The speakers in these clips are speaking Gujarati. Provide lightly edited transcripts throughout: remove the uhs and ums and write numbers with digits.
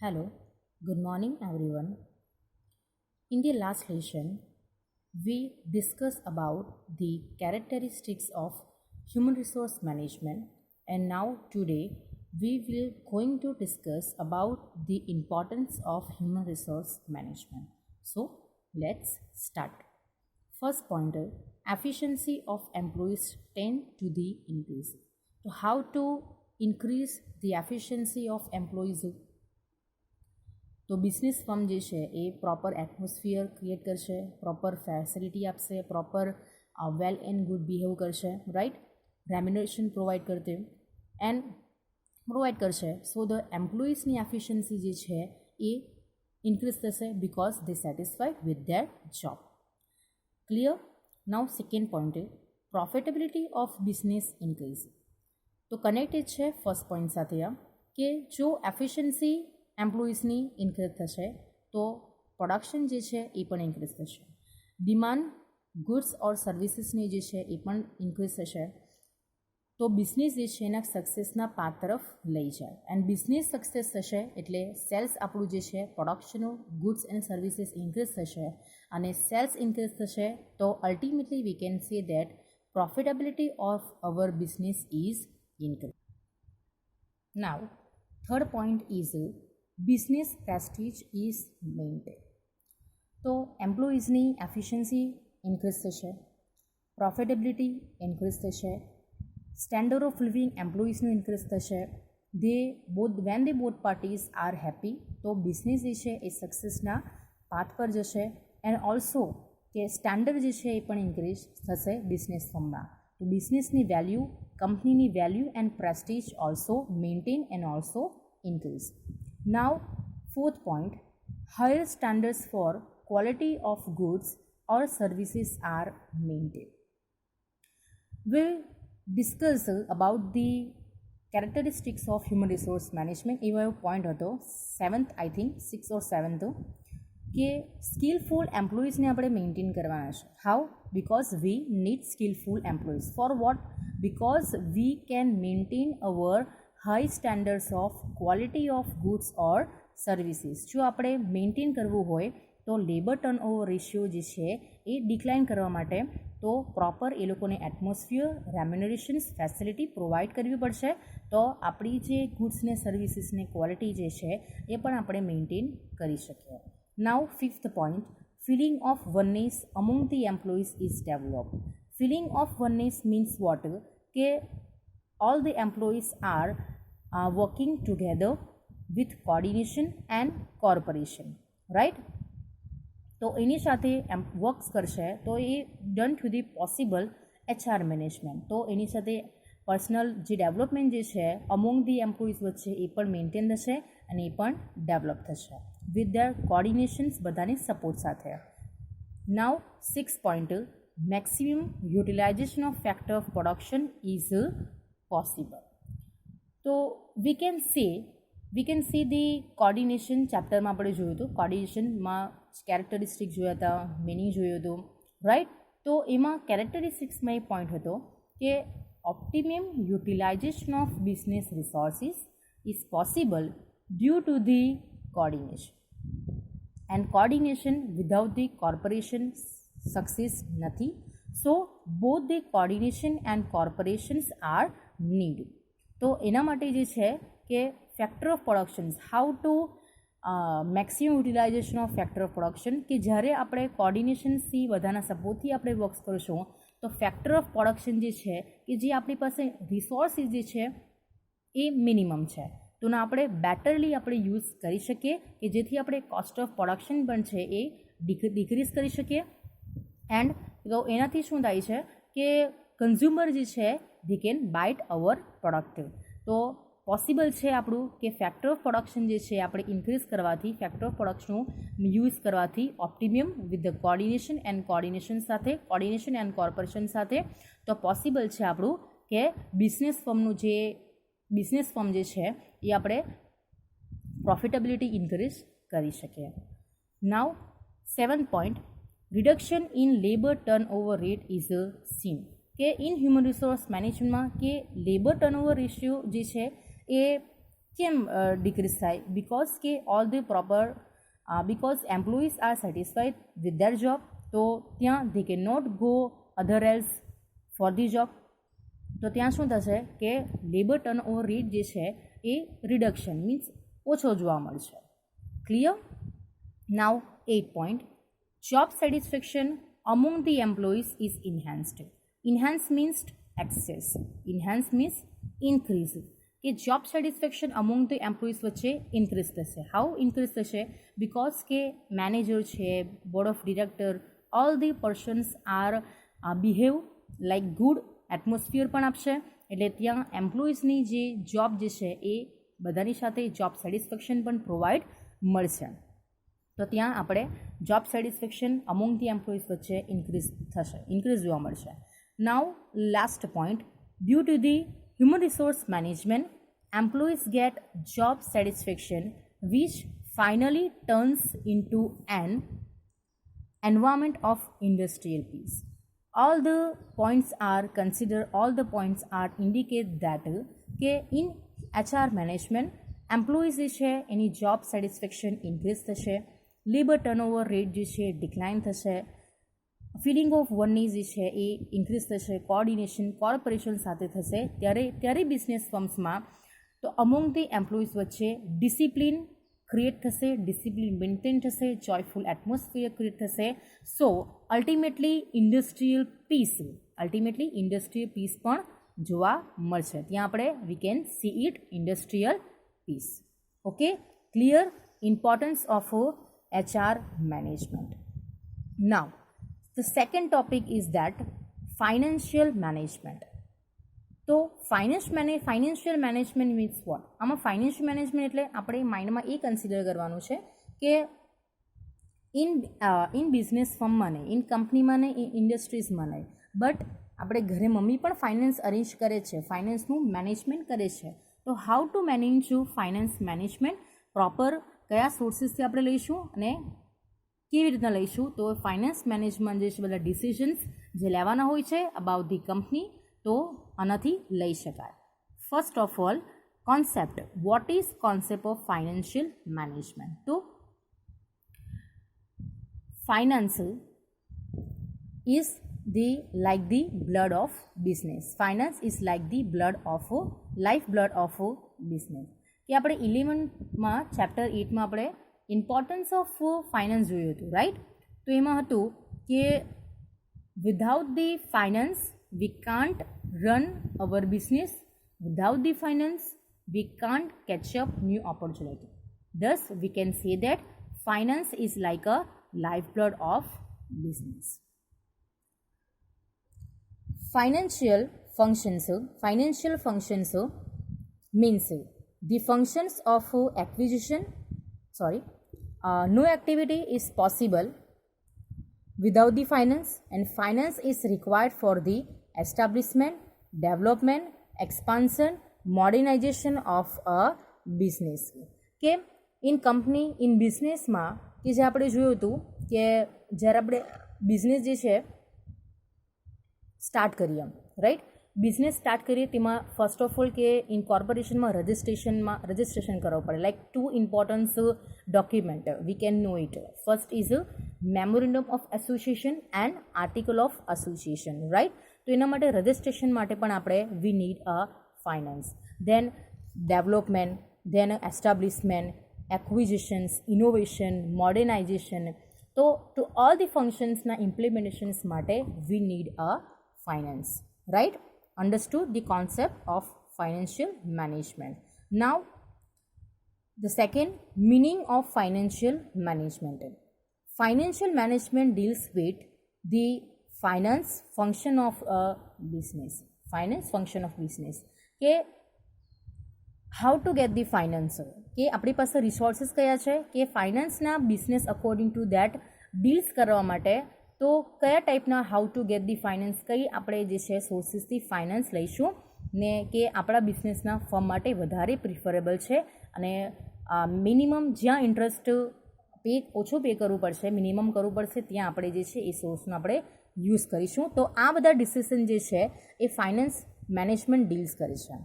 Hello, good morning everyone. In the last lesson, we discussed about the characteristics of human resource management, and now today we will going to discuss about the importance of human resource management. So, let's start. First pointer, efficiency of employees tend to the increase. So how to increase the efficiency of employees? તો બિઝનેસ ફર્મ જે છે એ પ્રોપર એટમોસ્ફિયર ક્રિએટ કરશે, પ્રોપર ફેસિલિટી આપશે, proper well and good behave કરશે, રાઈટ, રેમ્યુનરેશન પ્રોવાઈડ કરશે. સો ધ એમ્પ્લોઈઝની એફિશિયન્સી જે છે એ ઇન્ક્રીઝ થશે because they satisfied with their job. Clear? Now second point, profitability of business increase. તો કનેક્ટેડ છે ફર્સ્ટ પોઈન્ટ સાથે આ કે જો એફિશિયન્સી એમ્પ્લોઈઝની ઇન્ક્રીઝ થશે તો પ્રોડક્શન જે છે એ પણ ઇન્ક્રીઝ થશે, ડિમાન્ડ ગુડ્સ ઓર સર્વિસીસની જે છે એ પણ ઇન્ક્રીઝ થશે. તો બિઝનેસ જે છે એના સક્સેસના પાથ તરફ લઈ જાય, એન્ડ બિઝનેસ સક્સેસ થશે એટલે સેલ્સ આપણું જે છે પ્રોડક્શનનું ગુડ્સ એન્ડ સર્વિસીસ ઇન્ક્રીઝ થશે, અને સેલ્સ ઇન્ક્રીઝ થશે તો ultimately we can say that profitability of our business is increase. Now third point is business Prestige is maintain. તો એમ્પ્લોઈઝની એફિશિયન્સી ઇન્ક્રીઝ થશે, પ્રોફિટેબિલિટી ઇન્ક્રીઝ થશે, સ્ટેન્ડર્ડ ઓફ લિવિંગ એમ્પ્લોઈઝનું ઇન્ક્રીઝ થશે. When they both parties are happy તો બિઝનેસ જે છે એ સક્સેસના પાથ પર જશે, એન્ડ ઓલ્સો કે સ્ટેન્ડર્ડ જે છે એ પણ ઇન્ક્રીઝ થશે બિઝનેસ ફર્મમાં. તો બિઝનેસની વેલ્યુ, કંપનીની value and Prestige also maintain and also increase. Now, fourth point, higher standards for quality of goods or services are maintained. We'll discuss about the characteristics of human resource management. એવો પોઈન્ટ હતો seventh, I think 6 or 7th, કે સ્કિલફુલ એમ્પ્લોઈઝને આપણે મેન્ટેન કરવાના છે. How? Because we need skilful employees. For what? Because we can maintain our high standards of quality of goods or services. જો આપણે મેન્ટેન કરવું હોય તો લેબર ટર્નઓવર રેશિયો જે છે એ ડિક્લાઇન કરવા માટે તો પ્રોપર એ લોકોને એટમોસ્ફિયર, રેમ્યુનરેશન્સ, ફેસિલિટી પ્રોવાઈડ કરવી પડશે, તો આપણી જે ગુડ્સ ને સર્વિસીસની ક્વોલિટી જે છે એ પણ આપણે મેન્ટેન કરી શકીએ. Now fifth point, feeling of oneness among the employees is developed. Feeling of oneness means what? કે all the employees are working together with coordination and cooperation, right? તો એની સાથે વર્ક્સ કરશે તો એ done to the possible HR management. તો એની સાથે પર્સનલ જે ડેવલપમેન્ટ જે છે અમોંગ ધી એમ્પ્લોઈઝ વચ્ચે એ પણ મેન્ટેન થશે અને એ પણ ડેવલપ થશે વિથ ધેર કોર્ડિનેશન્સ, બધાની સપોર્ટ સાથે. Now six point, maximum utilisation of factor of production is possible. તો we can see the coordination ચેપ્ટરમાં આપણે જોયું હતું, કોર્ડિનેશનમાં કેરેક્ટરિસ્ટિક જોયા હતા, મિનિંગ જોયું હતું, રાઈટ. તો એમાં કેરેક્ટરિસ્ટિક્સમાં એ પોઈન્ટ હતો કે optimum utilization of business resources is possible due to the coordination, and coordination without the corporation success નથી. So both the coordination and corporations are need. તો એના માટે જે છે કે factor of productions, how to maximum utilisation of factor of production, કે જ્યારે આપણે કોર્ડિનેશનથી બધાના સપોર્ટથી આપણે વર્ક્સ કરશું તો ફેક્ટર ઓફ પ્રોડક્શન જે છે કે જે આપણી પાસે રિસોર્સિસ જે છે એ મિનિમમ છે, તો ના આપણે બેટરલી આપણે યુઝ કરી શકીએ કે જેથી આપણે કોસ્ટ ઓફ પ્રોડક્શન પણ છે એ ડિક્રીઝ કરી શકીએ. એન્ડ તો એનાથી શું થાય છે કે કન્ઝ્યુમર જે છે they can bite our product. તો પોસિબલ છે આપણું કે ફેક્ટર ઓફ પ્રોડક્શન જે છે આપણે ઇન્ક્રીઝ કરવાથી, ફેક્ટર ઓફ પ્રોડક્શનનું યુઝ કરવાથી optimum with the coordination and corporation સાથે તો પોસિબલ છે આપણું કે બિઝનેસ ફર્મ જે છે એ આપણે પ્રોફિટેબિલિટી ઇન્ક્રીઝ કરી શકીએ. Now seventh point, reduction in labour turnover rate is seen. કે ઇન હ્યુમન રિસોર્સ મેનેજમેન્ટમાં કે લેબર ટર્નઓવર રેશિયો જે છે એ કેમ ડિક્રીઝ થાય? બિકોઝ કે all the proper because employees are satisfied with their job, તો ત્યાં they cannot go other else for the job. તો ત્યાં શું થશે કે લેબર ટર્નઓવર રેટ જે છે એ રિડક્શન મીન્સ ઓછો જોવા મળશે. Clear? Now 8 point, job satisfaction among the employees is enhanced. Enhance means excess, enhance means increase. કે job satisfaction among the employees વચ્ચે ઇન્ક્રીઝ થશે. હાઉ ઇન્ક્રીઝ થશે? બિકોઝ કે મેનેજર છે, board of director, all the persons are behave like good atmosphere પણ આપશે. એટલે ત્યાં એમ્પ્લોઈઝની જે જોબ જે છે એ બધાની સાથે જોબ સેટિસ્ફેક્શન પણ પ્રોવાઈડ મળશે. તો ત્યાં આપણે job satisfaction among the employees વચ્ચે ઇન્ક્રીઝ થશે, ઇન્ક્રીઝ જોવા મળશે. Now last point, due to the human resource management, employees get job satisfaction which finally turns into an environment of industrial peace. All the points are considered, all the points are indicate that કે in HR management employees જે છે એની job satisfaction increase થશે, લેબર ટર્નઓવર રેટ જે છે ડિક્લાઇન થશે, ફિલિંગ ઓફ વનનેસ જે છે એ ઇન્ક્રીઝ થશે, કોઓર્ડિનેશન કોર્પોરેશન સાથે થશે. ત્યારે બિઝનેસ ફર્મ્સમાં તો અમોંગ ધી એમ્પ્લોઈઝ વચ્ચે ડિસિપ્લિન ક્રિએટ થશે, ડિસિપ્લિન મેન્ટેન થશે, જોયફુલ એટમોસ્ફિયર ક્રિએટ થશે. સો અલ્ટિમેટલી ઇન્ડસ્ટ્રીયલ પીસ પણ જોવા મળશે. ત્યાં આપણે we can see it industrial peace. Okay, clear? Importance of HR management. Now the second topic is that financial management. તો ફાઇનાન્શિયલ મેનેજમેન્ટ મીન્સ વોટ? આમાં ફાઇનાન્શિયલ મેનેજમેન્ટ એટલે આપણે માઇન્ડમાં એ કન્સિડર કરવાનું છે કે ઇન બિઝનેસ ફર્મમાં નહીં, ઇન કંપનીમાં નહીં, ઇન ઇન્ડસ્ટ્રીઝમાં નહીં, બટ આપણે ઘરે મમ્મી પણ ફાઇનાન્સ અરેન્જ કરે છે, ફાઇનાન્સનું મેનેજમેન્ટ કરે છે. તો how to manage finance management? Proper કયા સોર્સિસથી આપણે લઈશું અને કેવી રીતના લઈશું? તો ફાઇનાન્સ મેનેજમેન્ટ જે છે બધા ડિસિઝન્સ જે લેવાના હોય છે અબાઉટ ધી કંપની, તો આનાથી લઈ શકાય. First of all concept. What is concept of financial management? તો finance is the like the blood of business. Finance is like the blood of life blood of business. કે આપણે 11માં ચેપ્ટર 8માં આપણે ઇમ્પોર્ટન્સ ઓફ ફાઇનાન્સ જોયું હતું, રાઈટ? તો એમાં હતું કે without the finance we can't run our business, without the finance we can't catch up new opportunity. Thus we can say that finance is like a lifeblood of business. Financial functions means the functions of acquisition. No activity is possible without the finance, and finance is required for the establishment, development, expansion, modernization of a business. કે ઇન કંપની, ઇન બિઝનેસમાં કે જે આપણે જોયું હતું કે જ્યારે આપણે બિઝનેસ જે છે સ્ટાર્ટ કરીએ, રાઈટ? બિઝનેસ સ્ટાર્ટ કરીએ તેમાં ફર્સ્ટ ઓફ ઓલ કે ઇન કોર્પોરેશનમાં રજિસ્ટ્રેશન કરવું પડે. Like 2 importance document we can know it. First is memorandum of association and article of association, right? તો એના માટે રજિસ્ટ્રેશન માટે પણ આપણે we need a finance. Then development, then establishment, acquisitions, innovation, modernisation. તો ટુ ઓલ ધી ફંક્શન્સના ઇમ્પ્લિમેન્ટેશન્સ માટે we need a finance, right? Understood the concept of financial management. Now the second meaning of financial management. Financial management deals with the finance function of a business. Finance function of business. કે how to get the finance, કે આપણી પાસે રિસોર્સિસ કયા છે, કે ફાઇનાન્સના business according to that deals કરવા માટે તો કયા ટાઈપના how to get the finance, કઈ આપણે જે છે સોર્સિસથી ફાઇનાન્સ લઈશું ને કે આપણા બિઝનેસના ફર્મ માટે વધારે પ્રિફરેબલ છે અને મિનિમમ જ્યાં ઇન્ટરેસ્ટ ઓછો પે કરવું પડશે, મિનિમમ કરવું પડશે, ત્યાં આપણે જે છે એ સોર્સનો આપણે યુઝ કરીશું. તો આ બધા ડિસિઝન જે છે એ ફાઇનાન્સ મેનેજમેન્ટ ડીલ્સ કરે છે.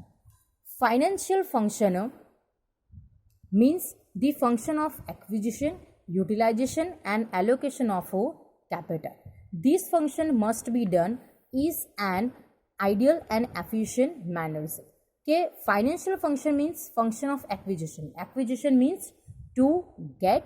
Financial function means the function of acquisition, utilization and allocation of capital. This function must be done is an ideal and efficient manner. કે financial function means function of acquisition. Acquisition means to get,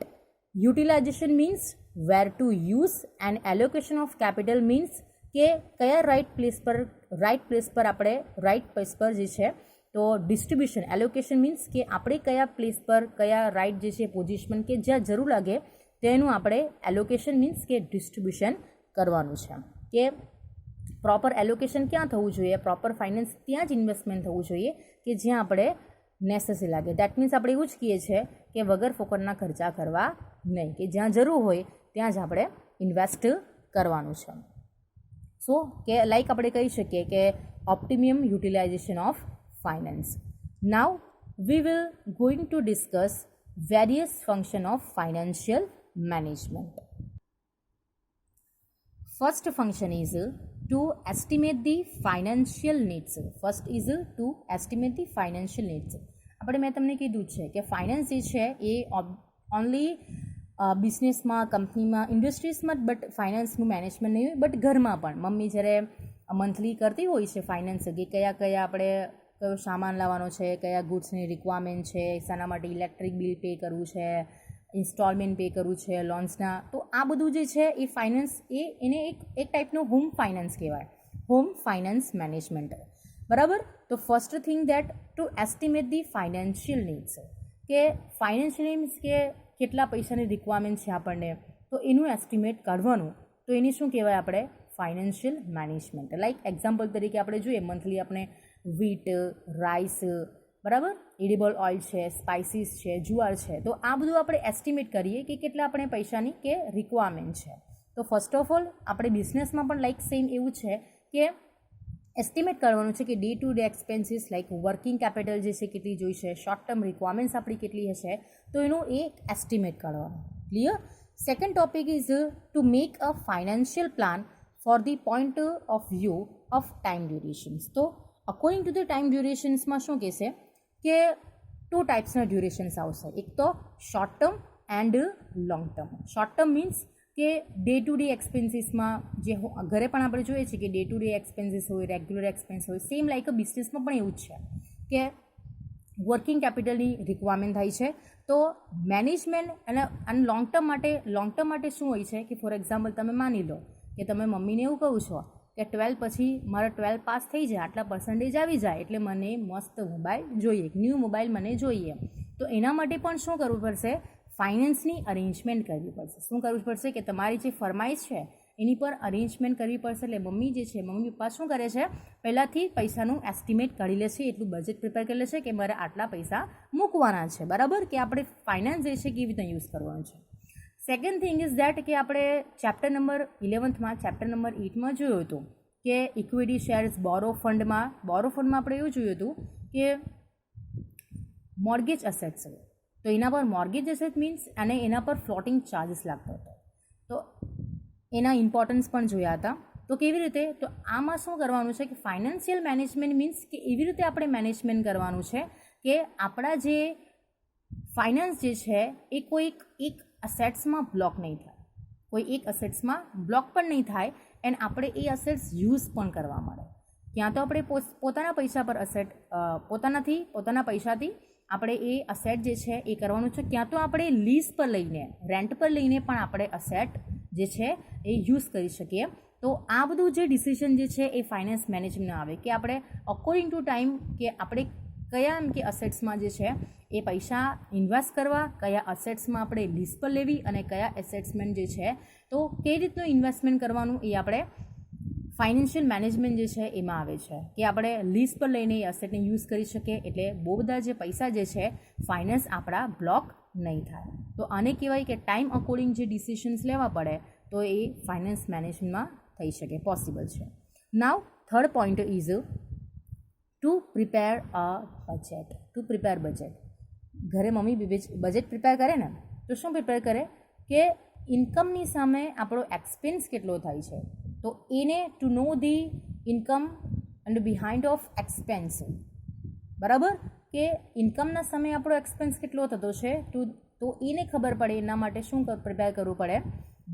utilization means where to use and allocation of capital means કે કયા રાઇટ પ્લેસ પર આપણે રાઇટ પ્લેસ પર જે છે તો ડિસ્ટ્રીબ્યુશન. એલોકેશન મીન્સ કે આપણે કયા પ્લેસ પર કયા રાઇટ જે છે પોઝિશન કે જ્યાં જરૂર લાગે તેનું આપણે એલોકેશન મીન્સ કે ડિસ્ટ્રીબ્યુશન કરવાનું છે. કે પ્રોપર એલોકેશન ક્યાં થવું જોઈએ, પ્રોપર ફાઇનાન્સ ત્યાં જ ઇન્વેસ્ટમેન્ટ થવું જોઈએ કે જ્યાં આપણે નેસેસરી લાગે. દેટ મીન્સ આપણે એવું જ કહીએ છીએ કે વગર ફોકટના ખર્ચા કરવા નહીં, કે જ્યાં જરૂર હોય ત્યાં જ આપણે ઇન્વેસ્ટ કરવાનું છે. સો કે લાઈક આપણે કહી શકીએ કે optimum utilization of finance. Now we will going to discuss various function of financial management. First function is to estimate the financial needs. First is to estimate the financial needs. આપણે મેં તમને કીધું છે કે ફાઇનાન્સ જે છે એ ઓનલી બિઝનેસમાં, કંપનીમાં, ઇન્ડસ્ટ્રીઝમાં જ બટ ફાઇનાન્સનું મેનેજમેન્ટ નહીં હોય, બટ ઘરમાં પણ મમ્મી જ્યારે મંથલી કરતી હોય છે ફાઇનાન્સ કે કયા કયા આપણે કયો સામાન લાવવાનો છે, કયા ગુડ્સની રિક્વાયરમેન્ટ છે, શાના માટે ઇલેક્ટ્રિક બિલ પે કરવું છે, ઇન્સ્ટોલમેન્ટ પે કરવું છે લોન્સના, તો આ બધું જે છે એ ફાઇનાન્સ એને એક ટાઈપનું હોમ ફાઇનાન્સ કહેવાય, હોમ ફાઇનાન્સ મેનેજમેન્ટ. બરાબર. તો first thing that to estimate the financial needs, કે ફાઇનાન્શિયલ મીન્સ કે કેટલા પૈસાની રિક્વાયરમેન્ટ છે આપણને, તો એનું એસ્ટિમેટ કાઢવાનું, તો એની શું કહેવાય આપણે ફાઇનાન્શિયલ મેનેજમેન્ટ. લાઈક એક્ઝામ્પલ તરીકે આપણે જોઈએ મંથલી આપણે વીટ, રાઈસ, બરાબર, એડિબલ ઓઇલ છે, સ્પાઇસીસ છે, જુવાર છે, તો આ બધું આપણે એસ્ટિમેટ કરીએ કે કેટલા આપણે પૈસાની કે રિક્વાયરમેન્ટ છે. તો ફર્સ્ટ ઓફ ઓલ આપણે બિઝનેસમાં પણ લાઈક સેમ એવું છે કે એસ્ટિમેટ કરવાનું છે કે day to day expenses like working capital જે છે કેટલી જોઈશે, શોર્ટ ટર્મ રિક્વાયરમેન્ટ્સ આપણી કેટલી હશે, તો એનું એક એસ્ટિમેટ કાઢવાનું. Clear. Second topic is to make a financial plan for the point of view of time durations. તો અકોર્ડિંગ ટુ ધ ટાઈમ ડ્યુરેશન્સમાં શું કહેશે કે 2 ટાઈપ્સના ડ્યુરેશન્સ આવશે. એક તો short term and long term. Short term means કે ડે ટુ ડે એક્સપેન્સીસમાં જે ઘરે પણ આપણે જોઈએ છીએ કે ડે ટુ ડે એક્સપેન્સીસ હોય, રેગ્યુલર એક્સપેન્સ હોય, સેમ લાઈક અ બિઝનેસમાં પણ એવું જ છે કે વર્કિંગ કેપિટલની રિક્વાયરમેન્ટ થાય છે. તો મેનેજમેન્ટ અને લોંગ ટર્મ માટે શું હોય છે કે ફોર એક્ઝામ્પલ તમે માની લો કે તમે મમ્મીને એવું કહું છો કે 12 પછી મારા 12 પાસ થઈ જાય, આટલા પર્સન્ટેજ આવી જાય એટલે મને મસ્ત મોબાઈલ જોઈએ, ન્યૂ મોબાઈલ મને જોઈએ. તો એના માટે પણ શું કરવું પડશે, ફાઇનાન્સની અરેન્જમેન્ટ કરવી પડશે. શું કરવું પડશે કે તમારી જે ફરમાઈશ છે એની પર અરેન્જમેન્ટ કરવી પડશે. એટલે મમ્મી જે છે, મમ્મી પપ્પા શું કરે છે, પહેલાંથી પૈસાનું એસ્ટિમેટ કાઢી લે છે, એટલું બજેટ પ્રિપેર કરી લે છે કે મારે આટલા પૈસા મૂકવાના છે. બરાબર, કે આપણે ફાઇનાન્સ જે છે કેવી રીતે યુઝ કરવાનું છે. સેકન્ડ થિંગ ઇઝ દેટ કે આપણે ચેપ્ટર નંબર 11માં, ચેપ્ટર નંબર 8માં જોયું હતું કે ઇક્વિટી શેર્સ, બોરો ફંડમાં આપણે એવું જોયું હતું કે મોર્ગેજ અસેટ્સ, તો એના પર મોર્ગેજ એસેટ મીન્સ અને એના પર ફ્લોટિંગ ચાર્જીસ લાગતો હતો, તો એના ઇમ્પોર્ટન્સ પણ જોયા હતા. તો કેવી રીતે, તો આમાં શું કરવાનું છે કે ફાઇનાન્શિયલ મેનેજમેન્ટ મીન્સ કે એવી રીતે આપણે મેનેજમેન્ટ કરવાનું છે કે આપણા જે ફાઇનાન્સ જે છે એ કોઈ એક અસેટ્સમાં બ્લોક નહીં થાય, કોઈ એક અસેટ્સમાં બ્લોક પણ નહીં થાય એન્ડ આપણે એ અસેટ્સ યુઝ પણ કરવા મળે. ક્યાં તો આપણે પોતાના પૈસા પર અસેટ પોતાના પૈસાથી આપણે એ અસેટ જે છે એ કરવાનું છે, ક્યાં તો આપણે લીઝ પર લઈને, રેન્ટ પર લઈને પણ આપણે અસેટ જે છે એ યુઝ કરી શકીએ. તો આ બધું જે ડિસિઝન જે છે એ ફાઇનાન્સ મેનેજમેન્ટ આવે કે આપણે અકોર્ડિંગ ટુ ટાઈમ કે આપણે કયા એમ કે અસેટ્સમાં જે છે એ પૈસા ઇન્વેસ્ટ કરવા, કયા અસેટ્સમાં આપણે લીઝ પર લેવી અને કયા એસેટ્સમેન્ટ જે છે તો કઈ રીતનું ઇન્વેસ્ટમેન્ટ કરવાનું એ આપણે ફાઇનાન્શિયલ મેનેજમેન્ટ જે છે એમાં આવે છે કે આપણે લીઝ પર લઈને એ અસેટને યુઝ કરી શકીએ. એટલે બહુ બધા જે પૈસા જે છે ફાઇનાન્સ આપણા બ્લોક નહીં થાય. તો આને કહેવાય કે ટાઈમ અકોર્ડિંગ જે ડિસિશન્સ લેવા પડે તો એ ફાઇનાન્સ મેનેજમેન્ટમાં થઈ શકે, પોસિબલ છે. Now third point is to prepare a budget. To prepare budget. ઘરે મમ્મી બજેટ પ્રિપેર કરે ને તો શું પ્રિપેર કરે કે ઇન્કમની સામે આપણો એક્સપેન્સ કેટલો થાય છે, તો એને to know the income and behind of expense. બરાબર, કે ઇન્કમના સમયે આપણો એક્સપેન્સ કેટલો થતો છે તો એને ખબર પડે એના માટે શું પ્રિપેર કરવું પડે,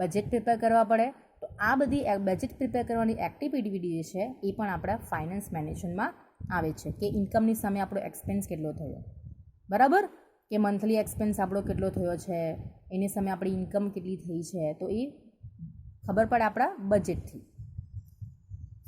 બજેટ પ્રિપેર કરવા પડે. તો આ બધી બજેટ પ્રિપેર કરવાની એક્ટિવિટી જે છે એ પણ આપણા ફાઇનાન્સ મેનેજમેન્ટમાં આવે છે કે ઇન્કમની સામે આપણો એક્સપેન્સ કેટલો થયો, બરાબર, કે મંથલી એક્સપેન્સ આપણો કેટલો થયો છે, એની સામે આપણી ઇન્કમ કેટલી થઈ છે, તો એ ખબર પડે આપણા બજેટથી.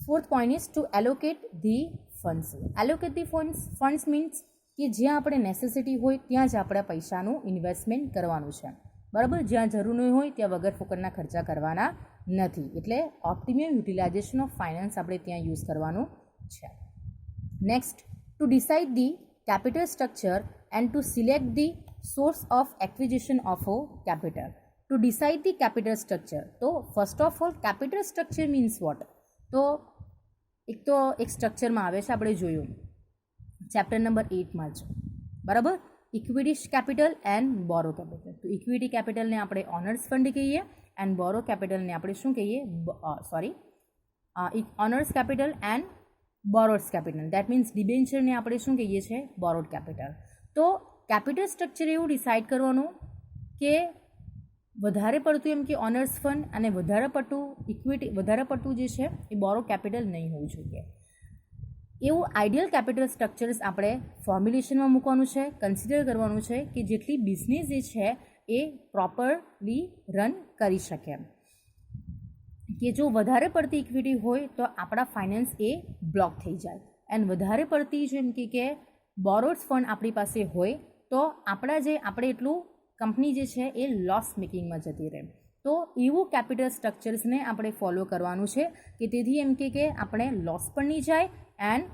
Fourth point is to allocate the funds. Allocate the funds means કે જ્યાં આપણે નેસેસિટી હોય ત્યાં જ આપણે પૈસાનું ઇન્વેસ્ટમેન્ટ કરવાનું છે, બરાબર. જ્યાં જરૂર નહીં હોય ત્યાં વગર ફોકટના ખર્ચા કરવાના નથી. એટલે ઓપ્ટિમમ યુટિલાઇઝેશન ઓફ ફાઇનાન્સ આપણે ત્યાં યુઝ કરવાનું છે. Next, to decide the capital structure and to select the source of acquisition of capital. To decide the capital structure. તો first of all capital structure means what? તો એક સ્ટ્રક્ચરમાં આવે છે, આપણે જોયું ચેપ્ટર નંબર 8માં જ, બરાબર. Equity capital and borrow capital. તો ઇક્વિટી કેપિટલને આપણે ઓનર્સ ફંડ કહીએ એન્ડ બોરો કેપિટલને આપણે શું કહીએ, owners capital and borrowed capital. That means ડિબેન્ચરને આપણે શું કહીએ છીએ, બોરોડ કેપિટલ. તો કેપિટલ સ્ટ્રક્ચર એવું ડિસાઇડ કરવાનું કે વધારે પડતું એમ કે ઓનર્સ ફંડ અને વધારે પડતું જે છે એ બોરો કેપિટલ નહીં હોવું જોઈએ. એવું આઈડિયલ કેપિટલ સ્ટ્રક્ચર્સ આપણે ફોર્મ્યુલેશનમાં મૂકવાનું છે, કન્સિડર કરવાનું છે કે જેટલી બિઝનેસ જે છે એ પ્રોપરલી રન કરી શકે. કે જો વધારે પડતી ઇક્વિટી હોય તો આપણા ફાઇનાન્સ એ બ્લોક થઈ જાય, એન્ડ વધારે પડતી જેમ કે બોરોડ્સ ફંડ આપણી પાસે હોય તો આપણે એટલું કંપની જે છે એ લોસ મેકિંગમાં જતી રહે. તો એવું કેપિટલ સ્ટ્રક્ચર્સને આપણે ફોલો કરવાનું છે કે તેથી એમ કે આપણે લોસ પણ નહીં જાય એન્ડ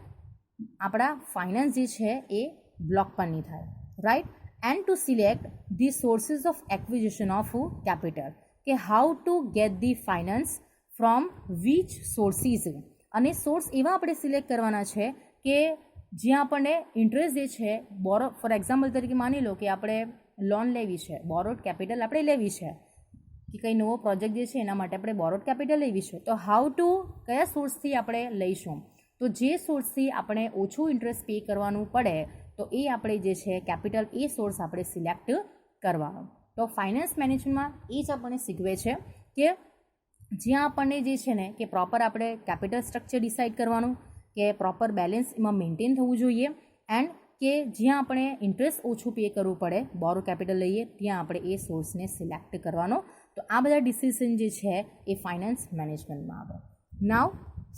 આપણા ફાઇનાન્સ જે છે એ બ્લોક પણ નહીં થાય, right. And to select the sources of acquisition of capital, કે how to get the finance from which sources. અને સોર્સ એવા આપણે સિલેક્ટ કરવાના છે કે જ્યાં આપણને ઇન્ટરેસ્ટ જે છે ફોર એક્ઝામ્પલ તરીકે માની લો કે આપણે લોન લેવી છે, બોરોડ કેપિટલ આપણે લેવી છે કે કંઈ નવો પ્રોજેક્ટ જે છે એના માટે આપણે બોરોડ કેપિટલ લેવી છે. તો કયા સોર્સથી આપણે લઈશું? તો જે સોર્સથી આપણે ઓછું ઇન્ટરેસ્ટ પે કરવાનું પડે તો એ આપણે જે છે કેપિટલ એ સોર્સ આપણે સિલેક્ટ કરવાનો. તો ફાઇનાન્સ મેનેજમેન્ટમાં એ જ આપણને શીખવે છે કે જ્યાં આપણને જે છે ને કે પ્રોપર આપણે કેપિટલ સ્ટ્રક્ચર ડિસાઇડ કરવાનું, કે પ્રોપર બેલેન્સ એમાં મેન્ટેન થવું જોઈએ, એન્ડ કે જ્યાં આપણે ઇન્ટરેસ્ટ ઓછું પે કરવું પડે બોરો કેપિટલ લઈએ ત્યાં આપણે એ સોર્સને સિલેક્ટ કરવાનો. તો આ બધા ડિસિઝન જે છે એ ફાઇનાન્સ મેનેજમેન્ટમાં આવે. Now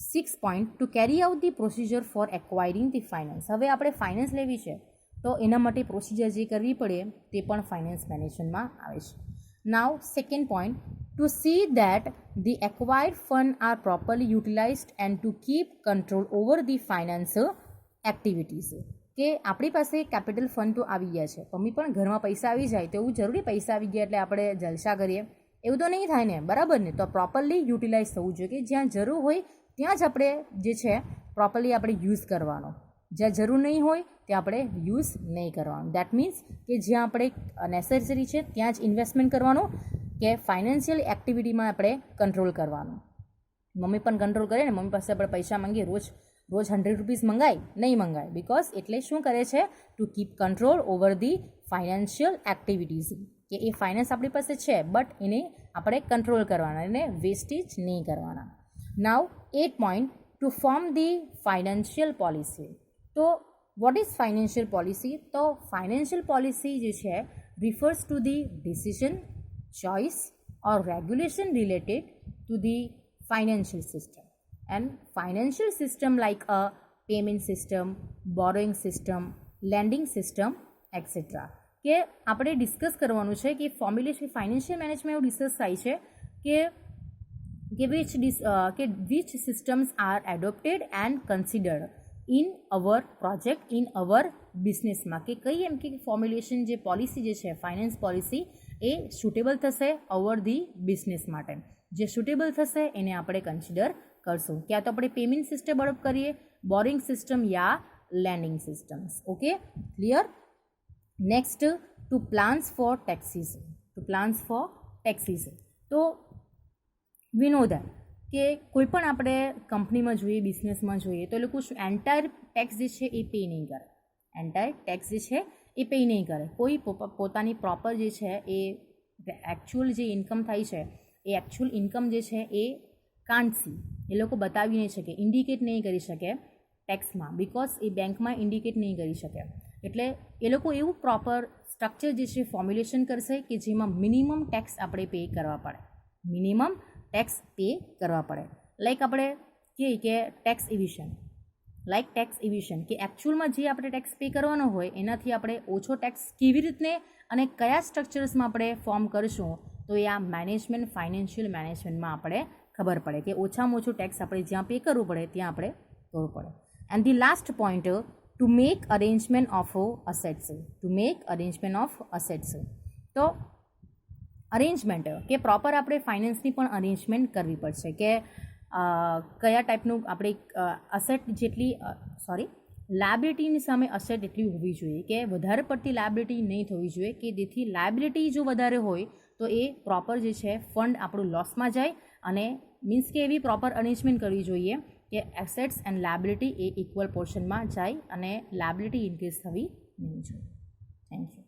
6 point, to carry out the procedure for acquiring the finance. હવે આપણે ફાઇનાન્સ લેવી છે તો એના માટે પ્રોસિજર જે કરવી પડે તે પણ ફાઇનાન્સ મેનેજમેન્ટમાં આવે છે. Now second point, to see that the acquired fund are properly utilised and to keep control over the finance activities. કે આપણી પાસે કેપિટલ ફંડ તો આવી ગયા છે, મમ્મી પણ ઘરમાં પૈસા આવી જાય તો એવું જરૂરી પૈસા આવી ગયા એટલે આપણે જલસા કરીએ, એવું તો નહીં થાય ને, બરાબર ને. તો પ્રોપરલી યુટિલાઇઝ થવું જોઈએ કે જ્યાં જરૂર હોય ત્યાં જ આપણે જે છે પ્રોપરલી આપણે યુઝ કરવાનો, જ્યાં જરૂર નહીં હોય ત્યાં આપણે યુઝ નહીં કરવાનો. દેટ મીન્સ કે જ્યાં આપણે નેસેસરી છે ત્યાં જ ઇન્વેસ્ટમેન્ટ કરવાનું, કે ફાઇનાન્શિયલ એક્ટિવિટીમાં આપણે કંટ્રોલ કરવાનું. મમ્મી પણ કંટ્રોલ કરે ને, મમ્મી પાસે આપણે પૈસા માંગીએ રોજ 100 રૂપીસ મંગાય નહીં મંગાય, બિકોઝ એટલે શું કરે છે, two keep control over the financial activities, કે એ ફાઇનાન્સ આપણી પાસે છે બટ એને આપણે કંટ્રોલ કરવાના, એને વેસ્ટેજ નહીં કરવાના. Now 8 point, to form the financial policy. તો વોટ ઇઝ ફાઇનાન્શિયલ પોલિસી? તો ફાઇનાન્શિયલ પોલિસી જે છે refers to the decision, choice or regulation related to the financial system. And financial system like a payment system, borrowing system, lending system, etc. કે આપણે ડિસ્કસ કરવાનું છે કે ફોર્મ્યુલેશન ફાઇનાન્શિયલ મેનેજમેન્ટ એવું ડિસ્કસ થાય છે કે which systems are adopted and considered in our project, in our બિઝનેસમાં, કે કઈ એમ કે ફોર્મ્યુલેશન જે પોલિસી જે છે ફાઇનાન્સ પોલિસી એ સુટેબલ થશે ઓવર ધી બિઝનેસ માટે. જે સુટેબલ થશે એને આપણે કન્સિડર કરશું. ક્યાં તો આપણે પેમેન્ટ સિસ્ટમ ડેવલપ કરીએ, બોરિંગ સિસ્ટમ યા lending systems. Okay, clear. Next, to plans for taxes. તો વી નો દેટ કે કોઈ પણ આપણે કંપનીમાં જોઈએ, બિઝનેસમાં જોઈએ તો એ લોકો શું એન્ટાયર ટેક્સ જે છે એ પે નહીં કરે. એન્ટાયર ટેક્સ જે છે એ પે નહીં કરે. કોઈ પોતાની પ્રોપર જે છે એ એકચ્યુઅલ જે ઇન્કમ થાય છે એ એકચ્યુઅલ ઇન્કમ જે છે એ કાન્ટ સી, એ લોકો બતાવી નહીં શકે, ઇન્ડિકેટ નહીં કરી શકે ટેક્સમાં, બિકોઝ એ બેંકમાં ઇન્ડિકેટ નહીં કરી શકે. એટલે એ લોકો એવું પ્રોપર સ્ટ્રક્ચર જે છે ફોર્મ્યુલેશન કરશે કે જેમાં મિનિમમ ટેક્સ આપણે પે કરવા પડે, મિનિમમ ટેક્સ પે કરવા પડે. લાઈક આપણે કહીએ કે ટેક્સ ઇવિશન, લાઈક ટેક્સ ઇવિશન કે એકચ્યુઅલમાં જે આપણે ટેક્સ પે કરવાનો હોય એનાથી આપણે ઓછો ટેક્સ કેવી રીતને અને કયા સ્ટ્રક્ચર્સમાં આપણે ફોર્મ કરશું, તો એ આ મેનેજમેન્ટ, ફાઇનાન્શિયલ મેનેજમેન્ટમાં આપણે ખબર પડે કે ઓછામાં ઓછું ટેક્સ આપણે જ્યાં પે કરવું પડે ત્યાં આપણે કરવું પડે. And the last point, to make arrangement of assets, to make arrangement of assets. તો અરેન્જમેન્ટ કે પ્રોપર આપણે ફાઇનાન્સની પણ અરેન્જમેન્ટ કરવી પડશે કે કયા ટાઈપનું આપણે અસેટ જેટલી લાયબિલિટીની સામે અસેટ એટલી હોવી જોઈએ કે વધારે પડતી લાયબિલિટી નહીં થવી જોઈએ કે જેથી લાયબિલિટી જો વધારે હોય તો એ પ્રોપર જે છે ફંડ આપણું લોસમાં જાય, અને મીન્સ કે એવી પ્રોપર અરેન્જમેન્ટ કરવી જોઈએ કે એસેટ્સ એન્ડ લાયબિલિટી એ ઇક્વલ પોર્શનમાં જાય અને લાયબિલિટી ઇન્ક્રીઝ થવી નહીં જોઈએ. Thank you.